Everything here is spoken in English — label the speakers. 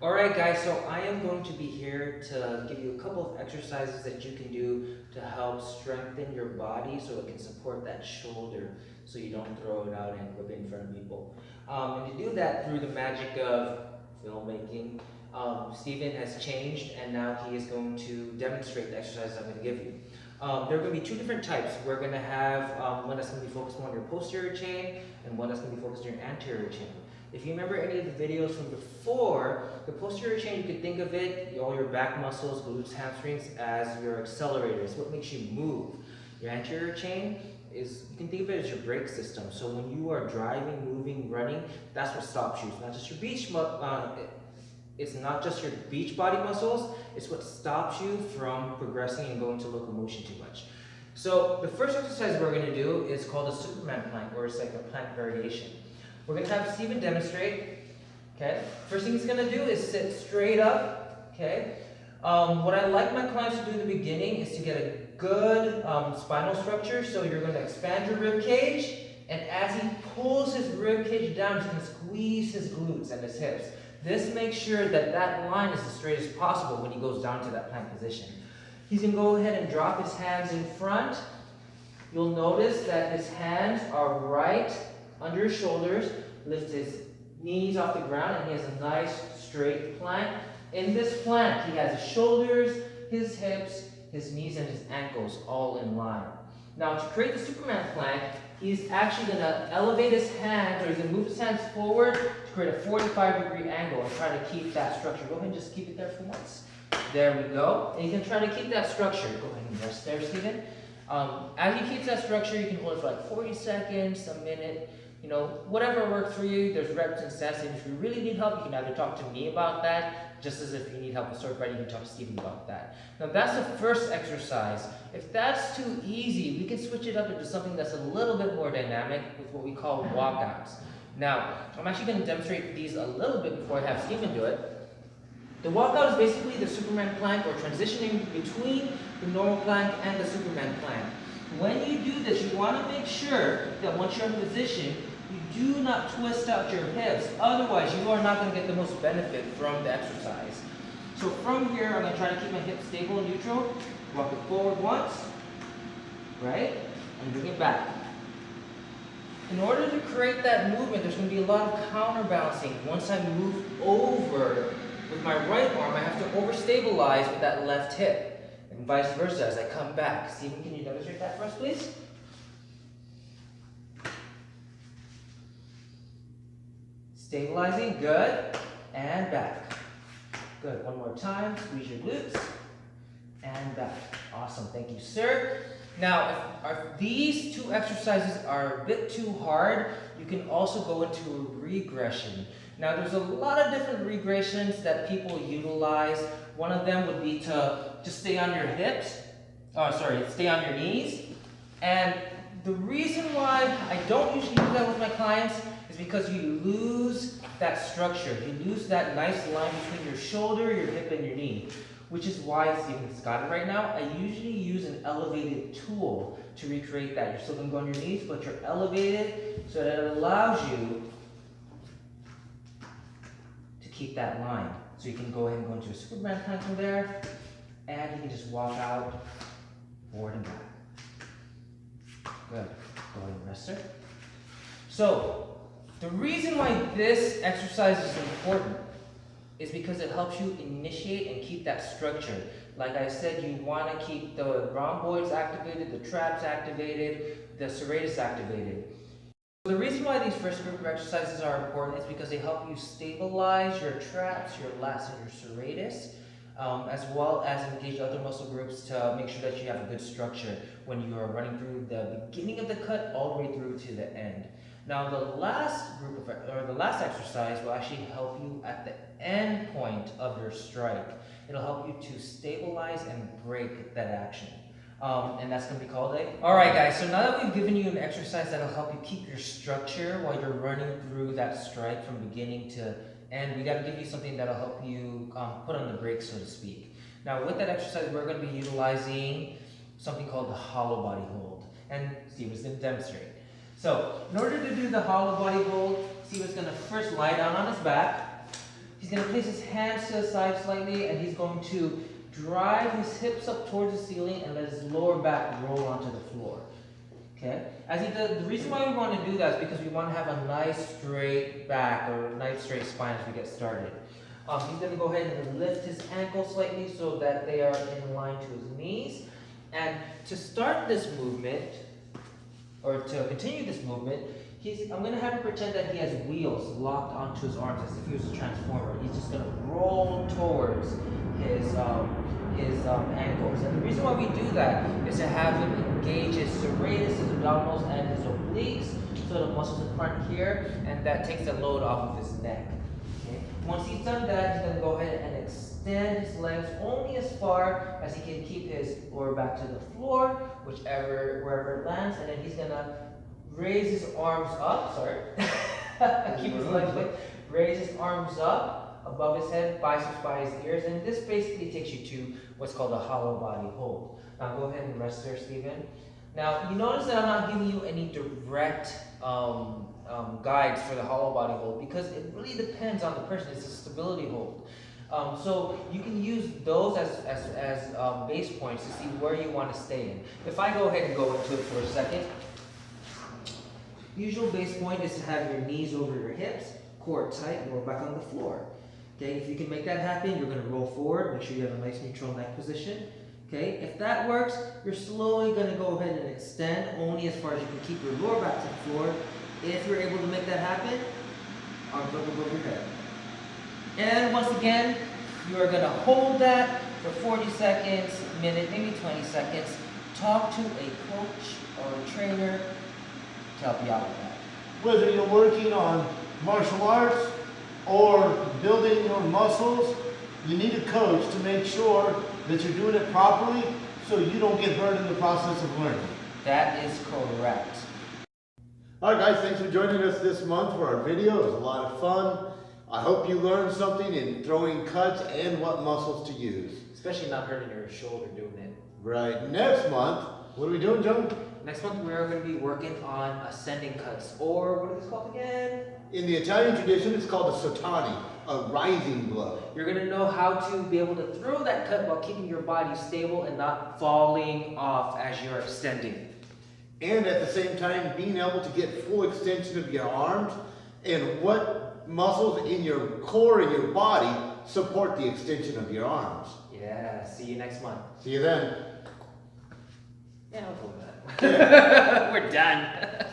Speaker 1: Alright guys, so I am going to be here to give you a couple of exercises that you can do to help strengthen your body so it can support that shoulder so you don't throw it out and whip it in front of people. And to do that through the magic of filmmaking, Steven has changed and now he is going to demonstrate the exercises I'm going to give you. There are going to be two different types. We're going to have one that's going to be focused more on your posterior chain and one that's going to be focused on your anterior chain. If you remember any of the videos from before, the posterior chain, you could think of it, all your back muscles, glutes, hamstrings, as your accelerators, what makes you move. Your anterior chain is, you can think of it as your brake system. So when you are driving, moving, running, that's what stops you. It's not just your it's not just your beach body muscles, it's what stops you from progressing and going to locomotion too much. So the first exercise we're going to do is called a Superman plank, or it's like a plank variation. We're going to have Steven demonstrate. Okay. First thing he's going to do is sit straight up. Okay. What I like my clients to do in the beginning is to get a good spinal structure. So you're going to expand your rib cage, and as he pulls his rib cage down, he's going to squeeze his glutes and his hips. This makes sure that that line is as straight as possible when he goes down to that plank position. He's going to go ahead and drop his hands in front. You'll notice that his hands are right under his shoulders, lifts his knees off the ground, and he has a nice straight plank. In this plank, he has his shoulders, his hips, his knees, and his ankles all in line. Now, to create the Superman plank, he's actually going to elevate his hands, or he's going to move his hands forward to create a 45-degree angle and try to keep that structure. Go ahead and just keep it there for once. There we go. And you can try to keep that structure. Go ahead and rest there, Steven. As he keeps that structure, you can hold it for like 40 seconds, a minute, you know, whatever works for you. There's reps and sets, and if you really need help, you can either talk to me about that, just as if you need help with sword fighting, you can talk to Steven about that. Now that's the first exercise. If that's too easy, we can switch it up into something that's a little bit more dynamic with what we call walkouts. Now, I'm actually going to demonstrate these a little bit before I have Steven do it. The walkout is basically the Superman plank, or transitioning between the normal plank and the Superman plank. When you do this, you want to make sure that once you're in position, you do not twist out your hips. Otherwise, you are not going to get the most benefit from the exercise. So from here, I'm going to try to keep my hips stable and neutral. Walk it forward once, right? And bring it back. In order to create that movement, there's going to be a lot of counterbalancing. Once I move over with my right arm, I have to overstabilize with that left hip. And vice versa as I come back. Steven, can you demonstrate that for us, please? Stabilizing, good. And back. Good, one more time. Squeeze your glutes. And back. Awesome, thank you, sir. Now, if these two exercises are a bit too hard, you can also go into a regression. Now, there's a lot of different regressions that people utilize. One of them would be to just stay on your hips. Stay on your knees. And the reason why I don't usually do that with my clients is because you lose that structure. You lose that nice line between your shoulder, your hip, and your knee. Which is why Steven's got it right now. I usually use an elevated tool to recreate that. You're still going to go on your knees, but you're elevated so that it allows you to keep that line. So you can go ahead and go into a Superman plank from there, and you can just walk out forward and back. Good. Go ahead and rest, sir. So the reason why this exercise is important is because it helps you initiate and keep that structure. Like I said, you want to keep the rhomboids activated, the traps activated, the serratus activated. The reason why these first group of exercises are important is because they help you stabilize your traps, your lats, and your serratus, as well as engage other muscle groups to make sure that you have a good structure when you are running through the beginning of the cut all the way through to the end. Now, the last exercise will actually help you at the end point of your strike. It'll help you to stabilize and break that action. And that's going to be called a... Alright guys, so now that we've given you an exercise that'll help you keep your structure while you're running through that strike from beginning to end, we got to give you something that'll help you put on the brakes, so to speak. Now, with that exercise, we're going to be utilizing something called the hollow body hold. And Steven's going to demonstrate. So, in order to do the hollow body hold, Steven's going to first lie down on his back. He's going to place his hands to the side slightly, and he's going to drive his hips up towards the ceiling and let his lower back roll onto the floor. Okay? As he does, the reason why we want to do that is because we want to have a nice straight back or a nice straight spine as we get started. He's going to go ahead and lift his ankles slightly so that they are in line to his knees. And to start this movement, or to continue this movement, I'm going to have him pretend that he has wheels locked onto his arms as if he was a transformer. He's just going to roll towards his ankles. And the reason why we do that is to have him engage his serratus, his abdominals, and his obliques, so the muscles in front here, and that takes the load off of his neck. Okay? Once he's done that, he's going to go ahead and extend his legs only as far as he can keep his lower back to the floor, wherever it lands, and then he's going to raise his arms up, keep his legs lift, raise his arms up above his head, biceps by his ears, and this basically takes you to what's called a hollow body hold. Now go ahead and rest there, Stephen. Now you notice that I'm not giving you any direct guides for the hollow body hold because it really depends on the person. It's a stability hold. So you can use those as base points to see where you want to stay in. If I go ahead and go into it for a second, usual base point is to have your knees over your hips, core tight, lower back on the floor. Okay, if you can make that happen, you're going to roll forward. Make sure you have a nice neutral neck position. Okay, if that works, you're slowly going to go ahead and extend only as far as you can keep your lower back to the floor. If you're able to make that happen, arms up above your head. And once again, you are going to hold that for 40 seconds, a minute, maybe 20 seconds. Talk to a coach or a trainer to help you out with that.
Speaker 2: Whether you're working on martial arts or building your muscles, you need a coach to make sure that you're doing it properly so you don't get hurt in the process of learning.
Speaker 1: That is correct.
Speaker 2: Alright guys, thanks for joining us this month for our video. It was a lot of fun. I hope you learned something in throwing cuts and what muscles to use.
Speaker 1: Especially not hurting your shoulder doing it.
Speaker 2: Right. Next month, what are we doing, John?
Speaker 1: Next month we are going to be working on ascending cuts, or what are these called again?
Speaker 2: In the Italian tradition, it's called a sottani, a rising blow.
Speaker 1: You're going to know how to be able to throw that cut while keeping your body stable and not falling off as you're extending.
Speaker 2: And at the same time, being able to get full extension of your arms and what muscles in your core and your body support the extension of your arms.
Speaker 1: Yeah, see you next month.
Speaker 2: See you then.
Speaker 1: Yeah, I'll go with that. We're done.